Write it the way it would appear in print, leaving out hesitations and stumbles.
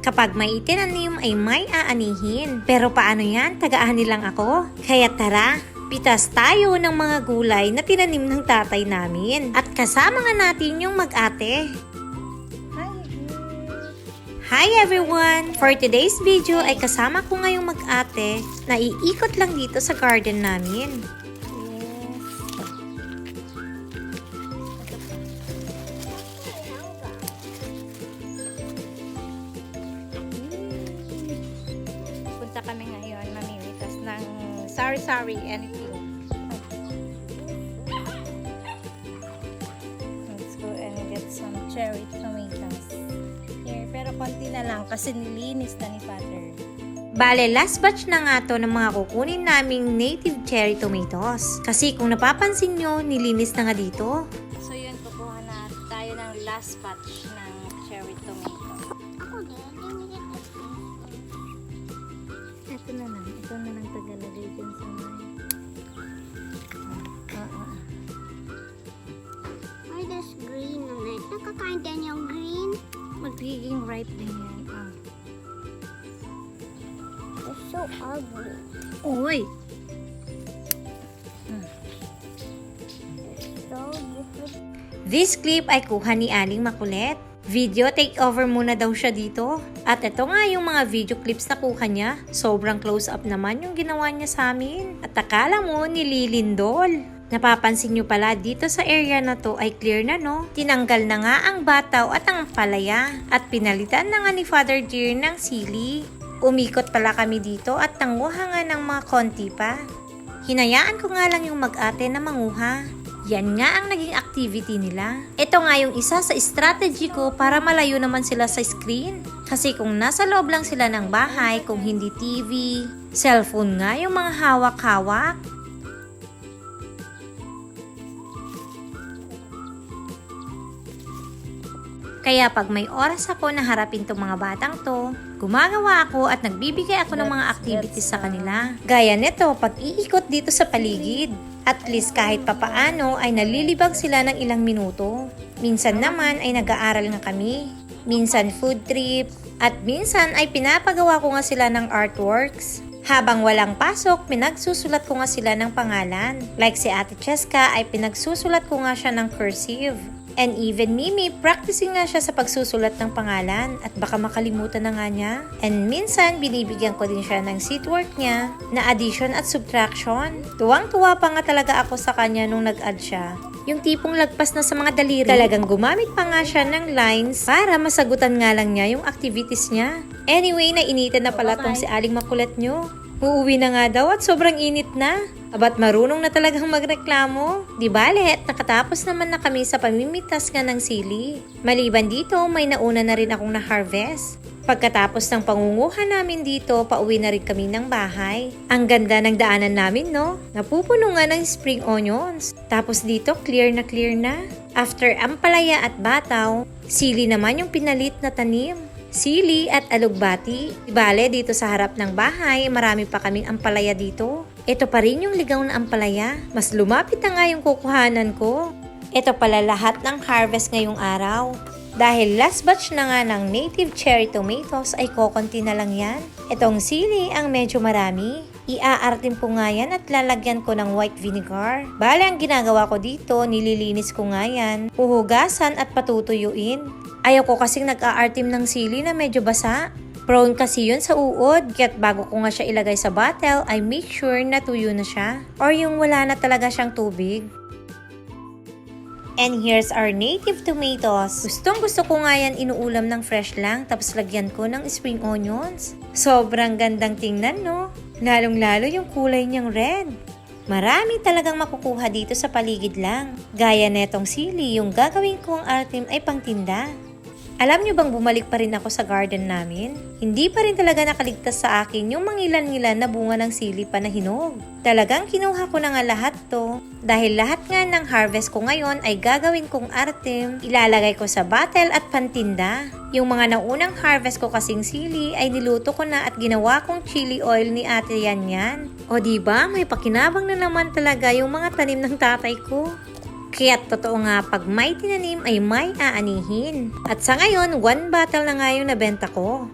Kapag may itinanim ay may aanihin. Pero paano yan? Taga-ani lang ako. Kaya tara, pitas tayo ng mga gulay na tinanim ng tatay namin. At kasama nga natin yung mag-ate. Hi everyone! For today's video ay kasama ko ngayong mag-ate na iikot lang dito sa garden namin. Punta kami ngayon mamimitas ng sari-sari anything. Let's go and get some cherry tomatoes. Here, pero konti na lang kasi nilinis na ni Father. Bale, last batch na nga to ng mga kukunin naming native cherry tomatoes. Kasi kung napapansin nyo, nilinis na nga dito. So yun, kukuha na tayo ng last batch ng cherry tomato. Ako din, Ito na lang tagalagay dyan sa may. Why does green on it? Nakakain din yung green. Magiging ripe din yan. It's so ugly. Uy! So different. This clip ay kuha ni Aling Makulit. Video takeover muna daw siya dito. At ito nga yung mga video clips na kuha niya. Sobrang close up naman yung ginawa niya sa amin. At akala mo nililindol. Napapansin nyo pala dito sa area na to ay clear na no. Tinanggal na nga ang bataw at ang palaya. At pinalitan na nga ni Father Deer ng sili. Umikot pala kami dito at nanguha nga ng mga konti pa. Hinayaan ko nga lang yung mag-ate na manguha. Yan nga ang naging activity nila. Ito nga yung isa sa strategy ko para malayo naman sila sa screen. Kasi kung nasa loob lang sila ng bahay, kung hindi TV, cellphone nga yung mga hawak-hawak. Kaya pag may oras ako na harapin tong mga batang to, gumagawa ako at nagbibigay ako ng mga activities sa kanila. Gaya nito, pag-iikot dito sa paligid. At least kahit papaano ay nalilibag sila ng ilang minuto. Minsan naman ay nag-aaral nga kami. Minsan food trip. At minsan ay pinapagawa ko nga sila ng artworks. Habang walang pasok, pinagsusulat ko nga sila ng pangalan. Like si Ate Cheska ay pinagsusulat ko nga siya ng cursive. And even Mimi, practicing nga siya sa pagsusulat ng pangalan at baka makalimutan na nga niya. And minsan, binibigyan ko din siya ng seat work niya na addition at subtraction. Tuwang-tuwa pa nga talaga ako sa kanya nung nag-add siya. Yung tipong lagpas na sa mga daliri. Talagang gumamit pa nga siya ng lines para masagutan nga lang niya yung activities niya. Anyway, nainitan na pala tong si Aling Makulit nyo. Uuwi na nga daw at sobrang init na. Abat marunong na talagang magreklamo. Di bale, nakatapos naman na kami sa pamimitas nga ng sili. Maliban dito, may nauna na rin akong na-harvest. Pagkatapos ng pangunguha namin dito, pauwi na rin kami ng bahay. Ang ganda ng daanan namin, no? Napupuno nga ng spring onions. Tapos dito, clear na. After ampalaya at bataw, sili naman yung pinalit na tanim. Sili at alugbati. Ibale dito sa harap ng bahay, marami pa kaming ampalaya dito. Ito pa rin yung ligaw na ampalaya. Mas lumapit na nga yung kukuhanan ko. Ito pala lahat ng harvest ngayong araw. Dahil last batch na nga ng native cherry tomatoes ay kokonti na lang yan. Itong sili ang medyo marami. Iaartin ko nga yan at lalagyan ko ng white vinegar. Bale ang ginagawa ko dito, nililinis ko nga yan, uhugasan at patutuyuin. Ayaw ko kasing nag-aartim ng sili na medyo basa. Prone kasi yun sa uod, kaya't bago ko nga siya ilagay sa bottle, ay make sure na tuyo na siya. Or yung wala na talaga siyang tubig. And here's our native tomatoes. Gustong gusto ko nga yan inuulam ng fresh lang, tapos lagyan ko ng spring onions. Sobrang gandang tingnan, no? Lalong-lalo yung kulay niyang red. Marami talagang makukuha dito sa paligid lang. Gaya netong sili, yung gagawin kong artim ay pangtinda. Alam nyo bang bumalik pa rin ako sa garden namin? Hindi pa rin talaga nakaligtas sa akin yung mangilan-ngilan na bunga ng sili pa na hinog. Talagang kinuha ko na nga lahat to. Dahil lahat nga ng harvest ko ngayon ay gagawin kong artem, ilalagay ko sa bottle at pantinda. Yung mga naunang harvest ko kasing sili ay niluto ko na at ginawa kong chili oil ni Ate Yan. O diba, may pakinabang na naman talaga yung mga tanim ng tatay ko. Kaya't totoo nga pag may tinanim ay may aanihin. At sa ngayon, 1 bottle na nga yung nabenta ko.